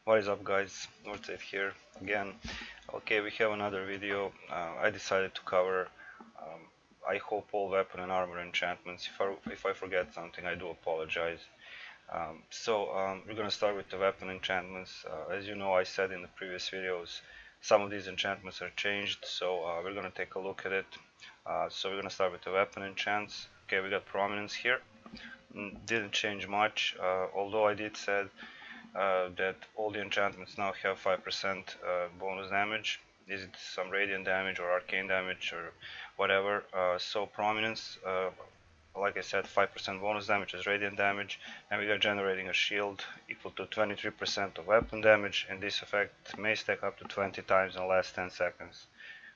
What is up, guys? North here again. Okay, we have another video. I decided to cover, um, I hope, all weapon and armor enchantments. If I forget something, I do apologize. We're gonna start with the weapon enchantments. As you know, I said in the previous videos, some of these enchantments are changed, so we're gonna take a look at it. So we're gonna start with the weapon enchants. Okay, we got prominence here. Didn't change much, although I did said that all the enchantments now have 5% bonus damage. Is it some radiant damage or arcane damage or whatever? So prominence, like I said, 5% bonus damage is radiant damage, and we are generating a shield equal to 23% of weapon damage, and this effect may stack up to 20 times in the last 10 seconds.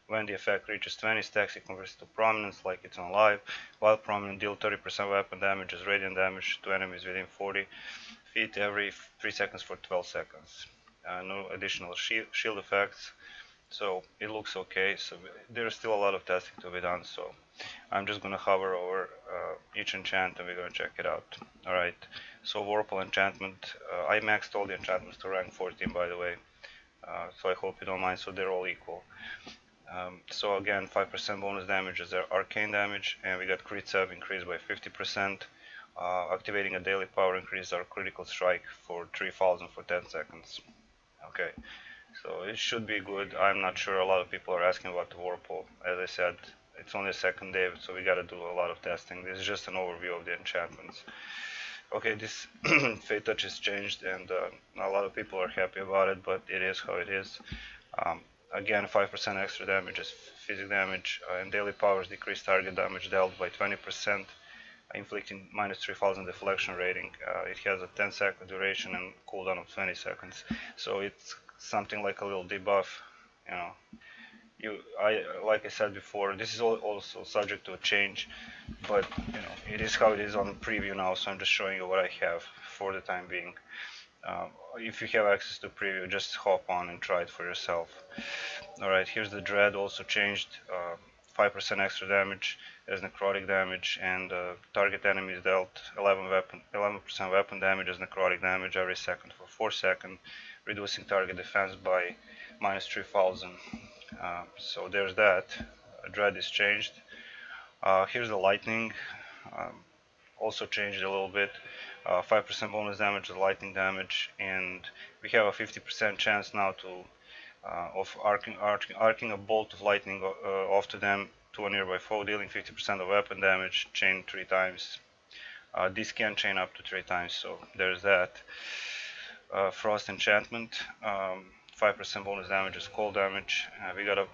When the effect reaches 20 stacks, it converts to prominence like it's on live, while prominent deal 30% weapon damage as radiant damage to enemies within 40 feet every 3 seconds for 12 seconds. No additional shield effects, so it looks okay. So there's still a lot of testing to be done, so I'm just gonna hover over each enchant and we're gonna check it out. Alright, so Whirlpool enchantment, I maxed all the enchantments to rank 14, by the way, so I hope you don't mind, so they're all equal. So again, 5% bonus damage is their arcane damage, and we got crit save increased by 50%. Activating a daily power increase our critical strike for 3000 for 10 seconds. Okay, so it should be good. I'm not sure, a lot of people are asking about the Whirlpool. As I said, it's only the second day, so we gotta do a lot of testing. This is just an overview of the enchantments. Okay, this Fate Touch is changed, and a lot of people are happy about it, but it is how it is. Again, 5% extra damage is physical damage, and daily powers decrease target damage dealt by 20%, inflicting minus 3000 deflection rating. It has a 10-second duration and cooldown of 20 seconds, so it's something like a little debuff. You know, like I said before, this is also subject to a change, but you know, it is how it is on preview now, so I'm just showing you what I have for the time being. If you have access to preview, just hop on and try it for yourself. Alright, here's the Dread, also changed. 5% extra damage as necrotic damage, and target enemies dealt 11% weapon damage as necrotic damage every second for 4 seconds, reducing target defense by minus 3000. So there's that. Dread is changed. Here's the Lightning, also changed a little bit. 5% bonus damage is lightning damage, and we have a 50% chance now to of arcing a bolt of lightning off to them to a nearby foe, dealing 50% of weapon damage, chain 3 times. This can chain up to 3 times, so there's that. Frost enchantment, 5% bonus damage is cold damage. We got a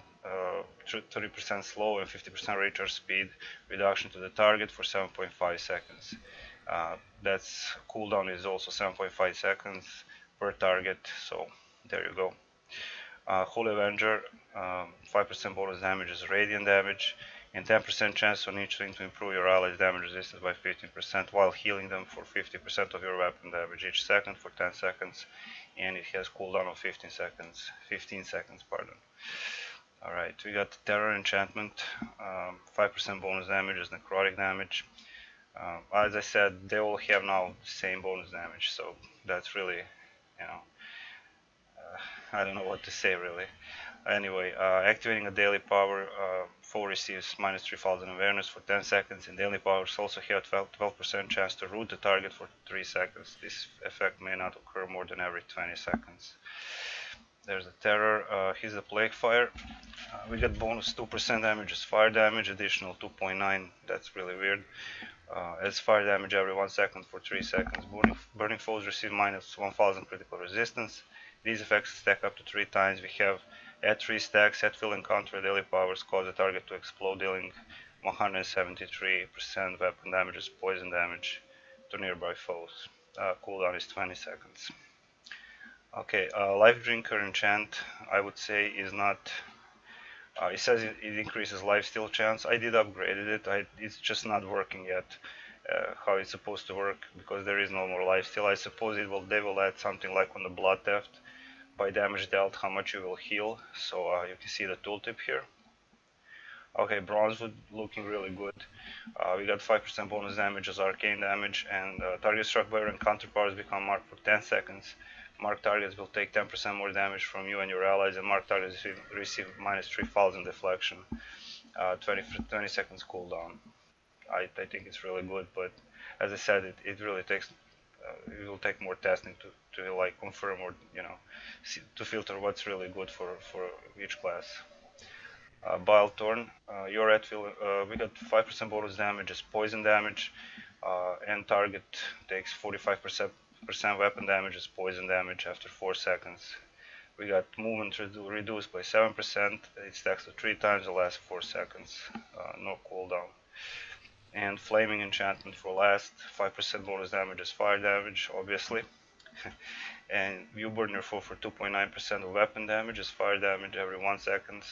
30% slow and 50% recharge speed reduction to the target for 7.5 seconds. That's cooldown is also 7.5 seconds per target, so there you go. Holy Avenger, 5% bonus damage is radiant damage, and 10% chance on each thing to improve your allies' damage resistance by 15% while healing them for 50% of your weapon damage each second for 10 seconds, and it has cooldown of 15 seconds. Alright, we got Terror enchantment, 5% bonus damage is necrotic damage. As I said, they all have now the same bonus damage, so that's really, you know, I don't know what to say really. Anyway, activating a daily power, foe receives minus 3000 awareness for 10 seconds, and daily powers also have 12% chance to root the target for 3 seconds. This effect may not occur more than every 20 seconds. There's the Terror, here's the Plague Fire. We got bonus 2% damage as fire damage, additional 2.9, that's really weird. As fire damage every 1 second for 3 seconds. Burning foes receive minus 1000 critical resistance. These effects stack up to 3 times. We have add 3 stacks, at will encounter daily powers cause the target to explode, dealing 173% weapon damage as poison damage to nearby foes. Cooldown is 20 seconds. Okay, Life Drinker enchant, I would say, is not. It says it increases lifesteal chance. I did upgrade it. It's just not working yet. How it's supposed to work, because there is no more lifesteal. I suppose they will add something like on the Blood Theft, by damage dealt how much you will heal. So you can see the tooltip here. Okay, Bronzewood looking really good. We got 5% bonus damage as arcane damage, and target struck by your encounter powers become marked for 10 seconds. Marked targets will take 10% more damage from you and your allies, and marked targets receive -3,000 deflection. 20 seconds cooldown. I think it's really good, but as I said, it really takes it will take more testing to like confirm, or to filter what's really good for each class. Bile Thorn, your we got 5% bonus damage as poison damage, and target takes 45% weapon damage as poison damage after 4 seconds. We got movement reduced by 7%, it stacks to 3 times the last 4 seconds, no cooldown. And Flaming Enchantment for last, 5% bonus damage as fire damage, obviously. And you burn your foe for 2.9% of weapon damage as fire damage every 1 second.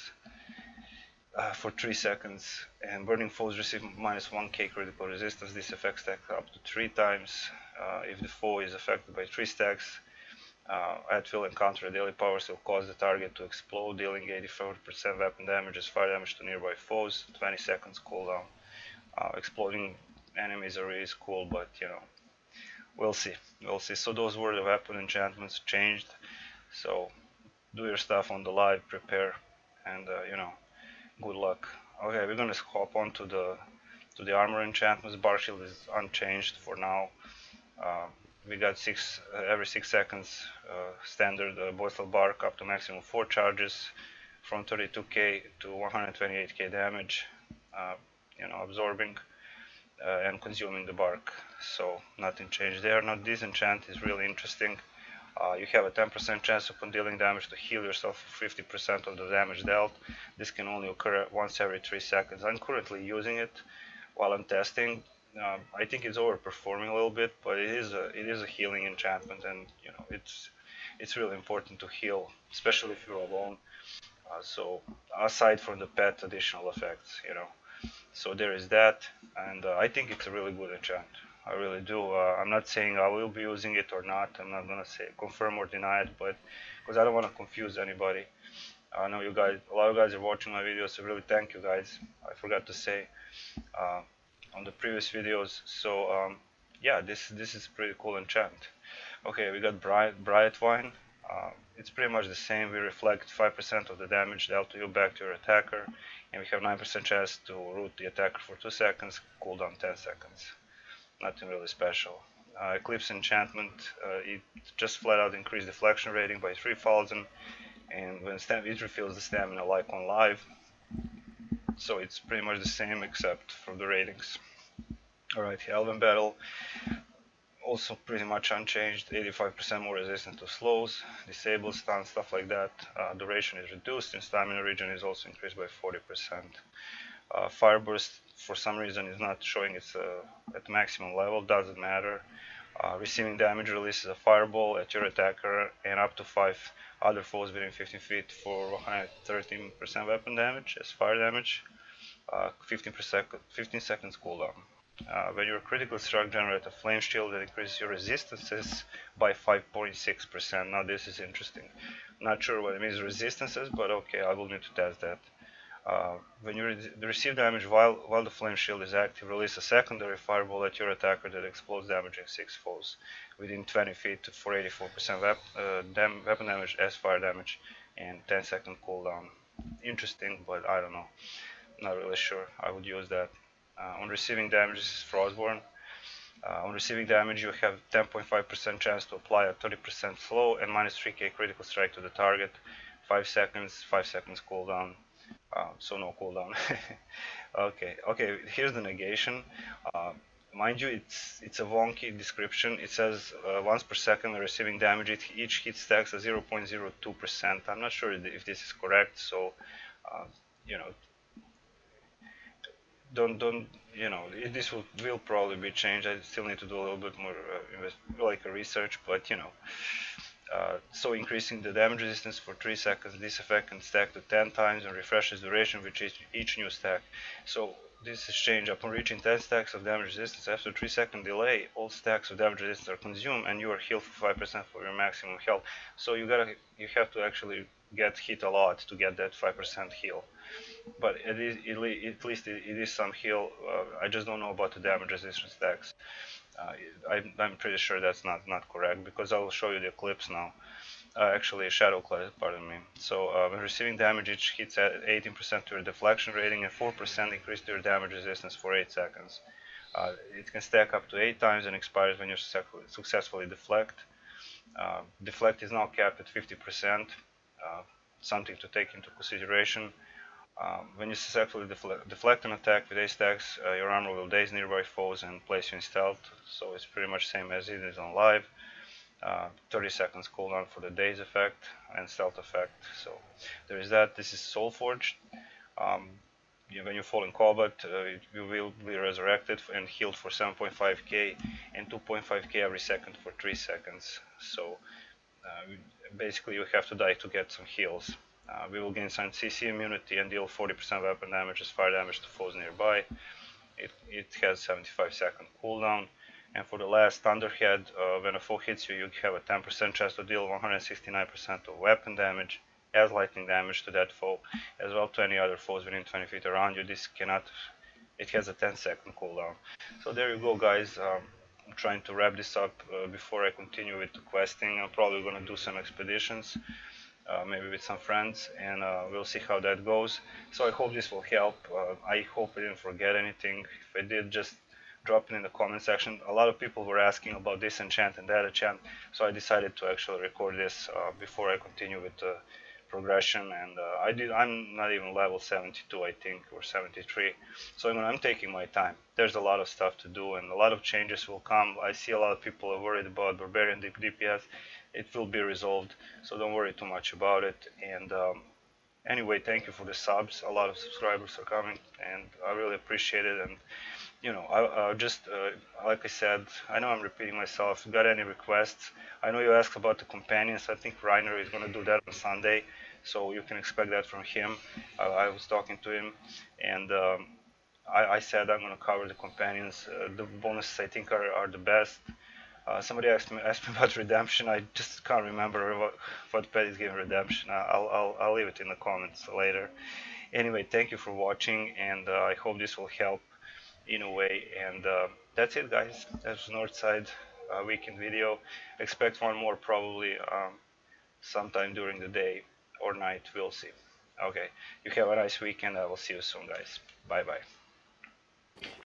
For 3 seconds, and burning foes receive -1k critical resistance. This effect stacks up to 3 times. If the foe is affected by 3 stacks, at will encounter daily powers will cause the target to explode, dealing 84% weapon damage as fire damage to nearby foes. 20 seconds cooldown. Exploding enemies are really cool, but we'll see. So those were the weapon enchantments changed. So do your stuff on the live, prepare, and good luck. Okay, we're gonna hop on to the armor enchantments. Bar shield is unchanged for now. We got every 6 seconds standard Boystal Bark up to maximum 4 charges from 32k to 128k damage. Absorbing and consuming the bark. So nothing changed there. Now this enchant is really interesting. You have a 10% chance upon dealing damage to heal yourself for 50% of the damage dealt. This can only occur once every 3 seconds. I'm currently using it while I'm testing. I think it's overperforming a little bit, but it is a healing enchantment, and it's really important to heal, especially if you're alone. So aside from the pet additional effects, So there is that, and I think it's a really good enchant. I really do. I'm not saying I will be using it or not. I'm not gonna say confirm or deny it, but because I don't want to confuse anybody. I know a lot of guys are watching my videos, so really thank you guys. I forgot to say on the previous videos. So yeah, this is pretty cool enchant. Okay, we got Bright Wine. It's pretty much the same. We reflect 5% of the damage dealt to you back to your attacker, and we have 9% chance to root the attacker for 2 seconds, cooldown 10 seconds. Nothing really special. Eclipse Enchantment, it just flat out increased deflection rating by 3,000, and when it refills the stamina like on live. So it's pretty much the same except for the ratings. Alright, Elven Battle, also pretty much unchanged, 85% more resistant to slows, disable stun, stuff like that. Duration is reduced, and stamina regen is also increased by 40%. Fireburst for some reason is not showing it's at maximum level, doesn't matter. Receiving damage releases a fireball at your attacker and up to 5 other foes within 15 feet for 113% weapon damage as fire damage. 15 seconds cooldown. When you're critically struck, generate a flame shield that increases your resistances by 5.6%. Now this is interesting. Not sure what it means resistances, but okay, I will need to test that. When you receive damage while the flame shield is active, release a secondary fireball at your attacker that explodes, damaging 6 foes within 20 feet for 84% weapon damage as fire damage and 10-second cooldown. Interesting, but I don't know. Not really sure. I would use that. On receiving damage, this is Frostborn. On receiving damage, you have 10.5% chance to apply a 30% slow and -3k critical strike to the target. 5 seconds cooldown. So no cooldown. Okay. Here's the negation. Mind you, it's a wonky description. It says once per second receiving damage, each hit stacks at 0.02%. I'm not sure if this is correct. So don't this will probably be changed. I still need to do a little bit more research, but so increasing the damage resistance for 3 seconds. This effect can stack to 10 times and refreshes duration with each new stack. So this is changed upon reaching 10 stacks of damage resistance. After 3-second delay, all stacks of damage resistance are consumed and you are healed for 5% for your maximum health. So you have to actually get hit a lot to get that 5% heal. But at least it is some heal. I just don't know about the damage resistance stacks. I'm pretty sure that's not correct, because I will show you the eclipse now. Actually, shadow class, pardon me. So when receiving damage, it hits at 18% to your deflection rating and 4% increase to your damage resistance for 8 seconds. It can stack up to 8 times and expires when you successfully deflect. Deflect is now capped at 50%, something to take into consideration. When you successfully deflect an attack with 8 stacks, your armor will daze nearby foes and place you in stealth, so it's pretty much the same as it is on live. 30 seconds cooldown for the daze effect and stealth effect, so there is that. This is Soulforged. When you fall in combat, you will be resurrected and healed for 7.5k and 2.5k every second for 3 seconds. So basically you have to die to get some heals. We will gain some CC immunity and deal 40% weapon damage as fire damage to foes nearby. It has 75-second cooldown. And for the last Thunderhead, when a foe hits you, you have a 10% chance to deal 169% of weapon damage as lightning damage to that foe, as well to any other foes within 20 feet around you. It has a 10-second cooldown. So there you go, guys. I'm trying to wrap this up before I continue with the questing. I'm probably going to do some expeditions, maybe with some friends, and we'll see how that goes. So I hope this will help. I hope I didn't forget anything. If I did, just drop it in the comment section. A lot of people were asking about this enchant and that enchant, so I decided to actually record this before I continue with the progression. And I'm not even level 72, I think, or 73, so I'm taking my time. There's a lot of stuff to do and a lot of changes will come. I see a lot of people are worried about Barbarian DPS. It will be resolved, so don't worry too much about it. And anyway, thank you for the subs. A lot of subscribers are coming and I really appreciate it. And I just like I said, I know I'm repeating myself. If you got any requests, I know you asked about the companions. I think Reiner is going to do that on Sunday, so you can expect that from him. I was talking to him, and I said I'm going to cover the companions. The bonuses I think are the best. Somebody asked me about redemption. I just can't remember what pet is giving redemption. I'll leave it in the comments later. Anyway, thank you for watching, and I hope this will help in a way. And that's it, guys. That's Northside weekend video. Expect one more probably sometime during the day or night. We'll see. Okay, you have a nice weekend. I will see you soon, guys. Bye bye.